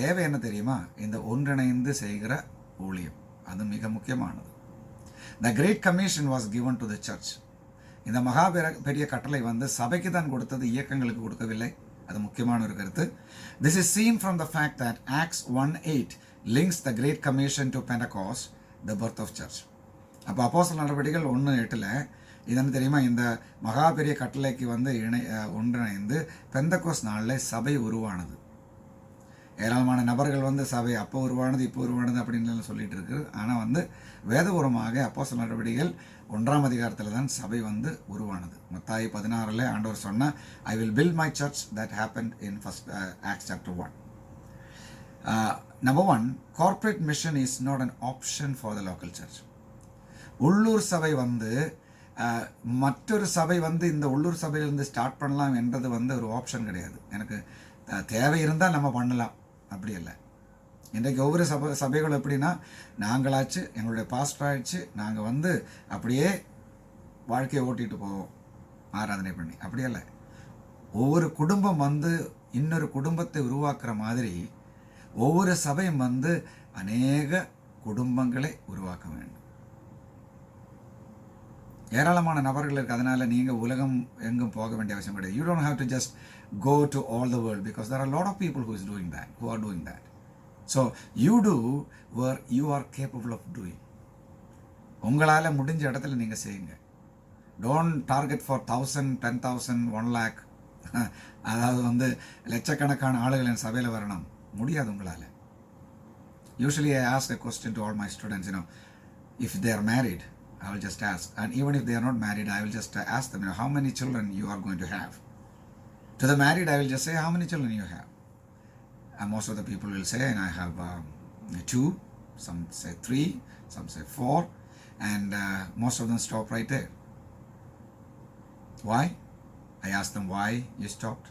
தேவை என்ன தெரியுமா? இந்த ஒன்றிணைந்து செய்கிற ஊழியம், அது மிக முக்கியமானது. The Great Commission was given to the church. இந்த மகா பெரிய கட்டளை வந்து சபைக்கு தான் கொடுத்தது, இயக்கங்களுக்கு கொடுக்கவில்லை. அது முக்கியமான ஒரு கருத்து. This is seen from the fact that Acts 1:8 links the Great Commission to Pentecost, the birth of church. அப்போ அப்போஸ்தலர் நடவடிக்கைகள் 1:8 இதென்னு தெரியுமா? இந்த மகா பெரிய கட்டளைக்கு வந்து ஒன்றிணைந்து பெந்தகோஸ் நாளில் சபை உருவானது. ஏராளமான நபர்கள் வந்து சபை அப்போ உருவானது இப்போ உருவானது அப்படின்னு சொல்லிட்டு இருக்கு. ஆனால் வந்து வேதபூர்வமாக அப்போஸ்தலர் நடவடிக்கைகள் 1ஆம் அதிகாரத்தில் தான் சபை வந்து உருவானது. மத்தாய் 16 ஆண்டவர் சொன்ன I will build my church that happened in first acts chapter 1. Number 1, corporate mission is not an option for the local church. உள்ளூர் சபை வந்து மற்றொரு சபை வந்து இந்த உள்ளூர் சபையிலிருந்து ஸ்டார்ட் பண்ணலாம் என்றது வந்து ஒரு ஆப்ஷன் கிடையாது. எனக்கு தேவை இருந்தால் நம்ம பண்ணலாம், அப்படி இல்லை. இன்றைக்கு ஒவ்வொரு சபைகள் எப்படின்னா, நாங்களாச்சு எங்களுடைய பாஸ்டர் ஆயிடுச்சு, நாங்கள் வந்து அப்படியே வாழ்க்கையை ஓட்டிகிட்டு போவோம் ஆராதனை பண்ணி, அப்படியே இல்லை. ஒவ்வொரு குடும்பம் வந்து இன்னொரு குடும்பத்தை உருவாக்குற மாதிரி ஒவ்வொரு சபையும் வந்து அநேக குடும்பங்களை உருவாக்க வேண்டும். ஏராளமான நபர்கள் இருக்குது. அதனால் நீங்கள் உலகம் எங்கும் போக வேண்டிய அவசியம் கிடையாது. You don't have to just go to all the world because there are a lot of people who are doing that. So you do where you are capable of doing. உங்களால் முடிஞ்ச இடத்துல நீங்கள் செய்யுங்க. Don't target for 1000, 10,000, 1 lakh. அதாவது வந்து லட்சக்கணக்கான ஆளுகள் என் சபையில் வரணும், முடியாது உங்களால். Usually I ask a question to all my students, if they are married, I will just ask. And even if they are not married, I will just ask them, how many children you are going to have. To the married, I will just say, how many children you have. And most of the people will say, and I have 2, some say 3, some say 4, and most of them stop right there. Why? I ask them why you stopped.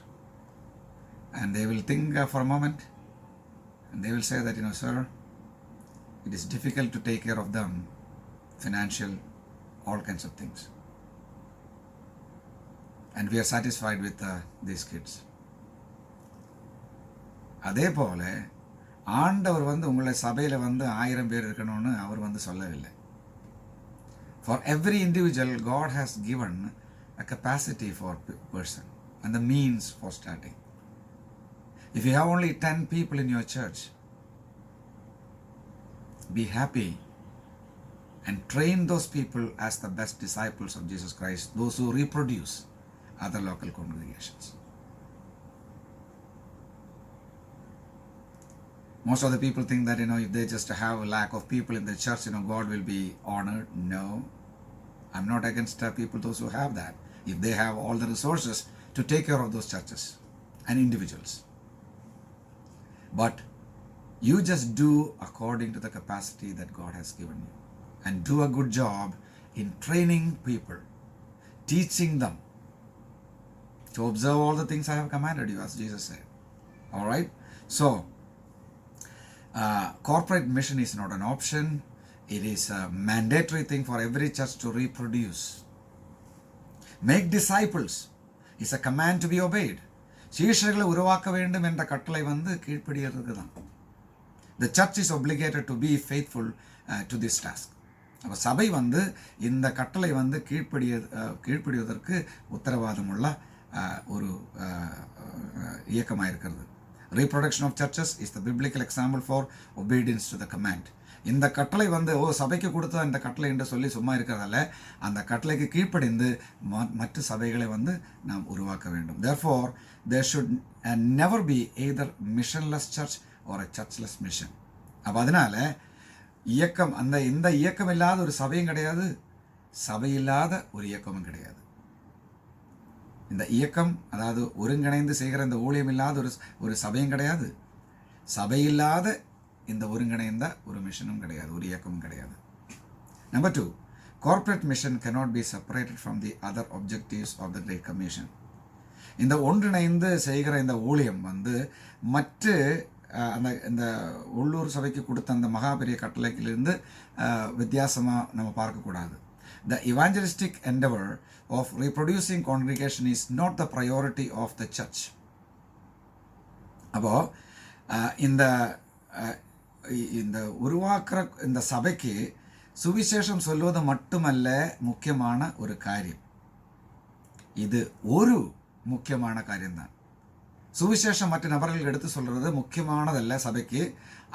And they will think for a moment, and they will say that, sir, it is difficult to take care of them, financial, all kinds of things. And we are satisfied with these kids. அதே போல ஆண்டவர் உங்களை சபையில் 1000 பேர் இருக்கணும்னு அவர் சொல்லவில்லை. For every individual, God has given a capacity for person and the means for starting. If you have only 10 people in your church, be happy and train those people as the best disciples of Jesus Christ, those who reproduce other local congregations. Most of the people think that, if they just have a lack of people in the church, God will be honored. No. I'm not against people, those who have that, if they have all the resources to take care of those churches and individuals. But you just do according to the capacity that God has given you, and do a good job in training people, teaching them to observe all the things I have commanded you, as Jesus said. All right? So, corporate mission is not an option. It is a mandatory thing for every church to reproduce. Make disciples is a command to be obeyed. சீஷர்களை உருவாக்க வேண்டும் என்ற கட்டளை கீழ்ப்படியறதுக்கு தான். The church is obligated to be faithful to this task. அப்போ சபை இந்த கட்டளை கீழ்ப்படிவதற்கு உத்தரவாதமுள்ள ஒரு இயக்கமாக இருக்கிறது. Reproduction of churches is the biblical example for obedience to the command. இந்த கட்டளை சபைக்கு கொடுத்த இந்த கட்டளை என்று சொல்லி சும்மா இருக்கிறதால அந்த கட்டளைக்கு கீழ்ப்படிந்து மற்ற சபைகளை நாம் உருவாக்க வேண்டும். Therefore, there should never be either missionless church or a churchless mission. அப்போ அதனால இயக்கம் இந்த இயக்கம் இல்லாத ஒரு சபையும் கிடையாது, சபை இல்லாத ஒரு இயக்கமும் கிடையாது. இந்த இயக்கம், அதாவது ஒருங்கிணைந்து செய்கிற இந்த ஊழியம் இல்லாத ஒரு சபையும் கிடையாது, சபை இல்லாத இந்த ஒருங்கிணைந்த ஒரு மிஷனும் கிடையாது, ஒரு இயக்கமும் கிடையாது. Number 2, corporate mission cannot be separated from the other objectives of the Great Commission. இந்த ஒன்றிணைந்து செய்கிற இந்த ஊழியம் மற்ற இந்த உள்ளூர் சபைக்கு கொடுத்த அந்த மகாபெரிய கட்டளைக்கிலிருந்து வித்தியாசமாக நம்ம பார்க்கக்கூடாது. The evangelistic endeavor of reproducing congregation is not the priority of the church. அப்போ இந்த உருவாக்குற இந்த சபைக்கு சுவிசேஷம் சொல்வது மட்டுமல்ல முக்கியமான ஒரு காரியம். இது ஒரு முக்கியமான காரியம்தான். சுவிசேஷம் மற்ற நபர்கள் எடுத்து சொல்கிறது முக்கியமானதல்ல சபைக்கு,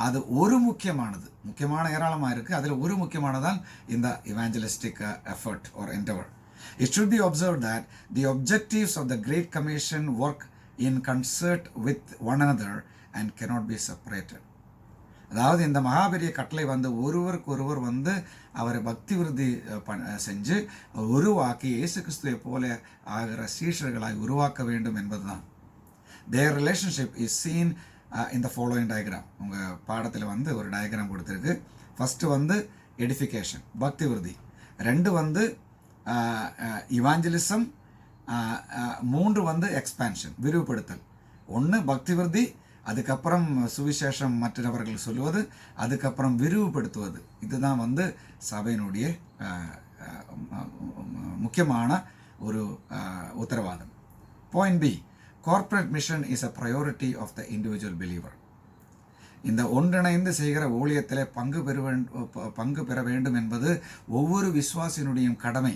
அது ஒரு முக்கியமான ஏராளமாக இருக்குது. அதில் ஒரு முக்கியமானதான் இந்த evangelistic effort or endeavor. It should be observed that the objectives of the Great Commission work in concert with one another and cannot be separated. அதாவது இந்த மகாபெரிய கட்டளை ஒருவருக்கு ஒருவர் அவரை பக்தி விருத்தி செஞ்சு உருவாக்கி இயேசு கிறிஸ்துவை போல ஆகிற சீஷர்களாய் உருவாக்க வேண்டும் என்பதுதான். Their relationship is seen in the following diagram. உங்கள் பாடத்தில் ஒரு டயக்ராம் கொடுத்துருக்கு. ஃபஸ்ட்டு எடிஃபிகேஷன், பக்தி விருத்தி. 2 இவாஞ்சலிசம். 3 எக்ஸ்பான்ஷன், விரிவுபடுத்தல். 1 பக்தி விருத்தி, அதுக்கப்புறம் சுவிசேஷம் மற்றவர்கள் சொல்லுவது, அதுக்கப்புறம் விரிவுபடுத்துவது. இதுதான் சபையினுடைய முக்கியமான ஒரு உத்தரவாதம். Point B, corporate mission is a priority of the individual believer. இந்த ஒன்றிணைந்து செய்கிற ஊழியத்தில் பங்கு பெற வேண்டும் என்பது ஒவ்வொரு விசுவாசியினுடைய கடமை,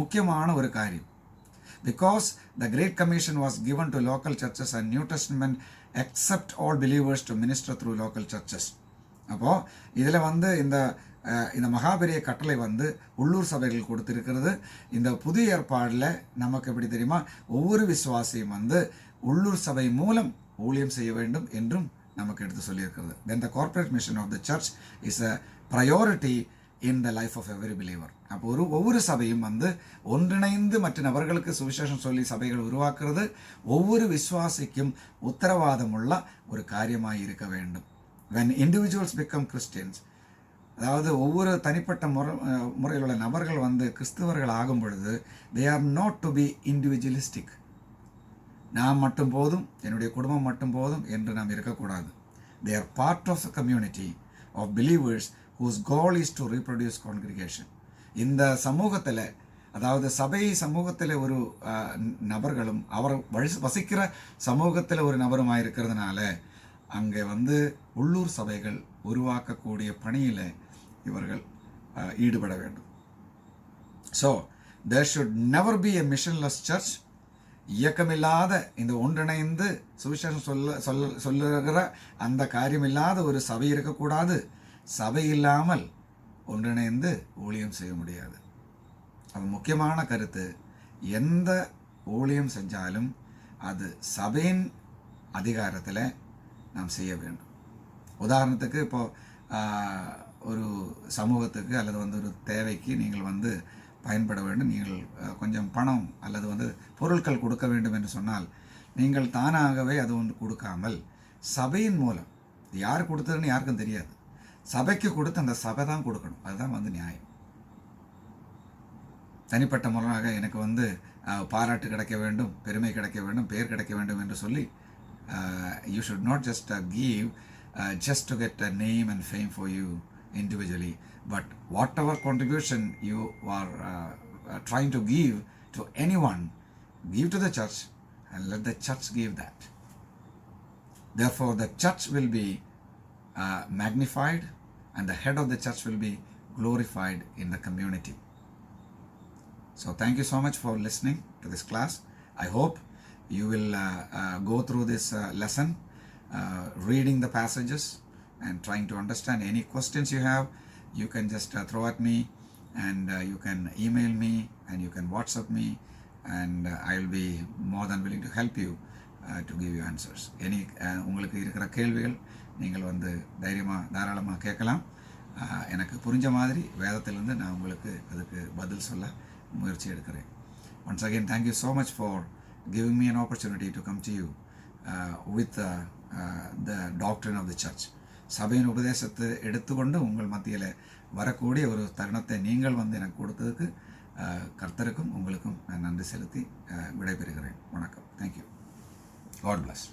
முக்கியமான ஒரு காரியம். Because the Great Commission was given to local churches and New Testament accept all believers to minister through local churches. அப்போ இதில் இந்த மகாபெரிய கட்டளை உள்ளூர் சபைகள் கொடுத்திருக்கிறது. இந்த புதிய ஏற்பாடில் நமக்கு எப்படி தெரியுமா, ஒவ்வொரு விசுவாசியும் உள்ளூர் சபை மூலம் ஊழியம் செய்ய வேண்டும் என்றும் நமக்கு எடுத்து சொல்லியிருக்கிறது. Then the corporate mission of the church is a priority in the life of every believer. அப்போ ஒவ்வொரு சபையும் வந்து ஒன்றிணைந்து மற்ற நபர்களுக்கு சுவிசேஷம் சொல்லி சபைகள் உருவாக்குறது ஒவ்வொரு விசுவாசிக்கும் உத்தரவாதமுள்ள ஒரு காரியமாக இருக்க வேண்டும். when individuals become Christians, அதாவது ஒவ்வொரு தனிப்பட்ட முறையில் உள்ள நபர்கள் வந்து கிறிஸ்தவர்கள் ஆகும் பொழுது they are not to be individualistic. நான் மட்டும் போதும், என்னுடைய குடும்பம் மட்டும் போதும் என்று நாம் இருக்கக்கூடாது. they are part of the community of believers whose goal is to reproduce congregation. இந்த சமூகத்தில், அதாவது சபை சமூகத்தில் ஒரு நபர்களும் அவர் வசிக்கிற சமூகத்தில் ஒரு நபருமாக இருக்கிறதுனால அங்கே வந்து உள்ளூர் சபைகள் உருவாக்கக்கூடிய பணியில் இவர்கள் ஈடுபட வேண்டும். So there should never be a missionless church. இயக்கமில்லாத, இந்த ஒன்றிணைந்து சுவிசேஷம் சொல்லுகிற அந்த காரியமில்லாத ஒரு சபை இருக்கக்கூடாது. சபை இல்லாமல் ஒன்றிணைந்து ஊழியம் செய்ய முடியாது. அது முக்கியமான கருத்து. எந்த ஊழியம் செஞ்சாலும் அது சபையின் அதிகாரத்தில் நாம் செய்ய வேண்டும். உதாரணத்துக்கு இப்போது ஒரு சமூகத்துக்கு அல்லது வந்து ஒரு தேவைக்கு நீங்கள் வந்து பயன்பட வேண்டும், நீங்கள் கொஞ்சம் பணம் அல்லது வந்து பொருட்கள் கொடுக்க வேண்டும் என்று சொன்னால் நீங்கள் தானாகவே அது ஒன்று கொடுக்காமல் சபையின் மூலம், யார் கொடுத்ததுன்னு யாருக்கும் தெரியாது, சபைக்கு கொடுத்து அந்த சபை தான் கொடுக்கணும். அதுதான் வந்து நியாயம். தனிப்பட்ட முறையாக எனக்கு வந்து பாராட்டு கிடைக்க வேண்டும், பெருமை கிடைக்க வேண்டும், பெயர் கிடைக்க வேண்டும் என்று சொல்லி you should not just give just to get a name and fame for you individually, but whatever contribution you are trying to give to anyone, give to the church and let the church give that. Therefore the church will be magnified and the head of the church will be glorified in the community. So thank you so much for listening to this class. I hope you will go through this lesson, reading the passages and trying to understand. Any questions you have, you can just throw at me, and you can email me and you can WhatsApp me, and I will be more than willing to help you to give you answers. Any உங்களுக்கு இருக்கிற கேள்விகள் நீங்கள் வந்து தாராளமாக கேட்கலாம். எனக்கு புரிஞ்ச மாதிரி வேதத்திலிருந்து நான் உங்களுக்கு அதுக்கு பதில் சொல்ல முயற்சி எடுக்கிறேன். Once again, thank you so much for giving me an opportunity to come to you with the doctrine of the church. சபையின் உபதேசத்தை எடுத்துக்கொண்டு உங்கள் மத்தியில் வரக்கூடிய ஒரு தருணத்தை நீங்கள் வந்து எனக்கு கொடுத்ததுக்கு கர்த்தருக்கும் உங்களுக்கும் நான் நன்றி செலுத்தி விடைபெறுகிறேன். வணக்கம். தேங்க்யூ. God plus.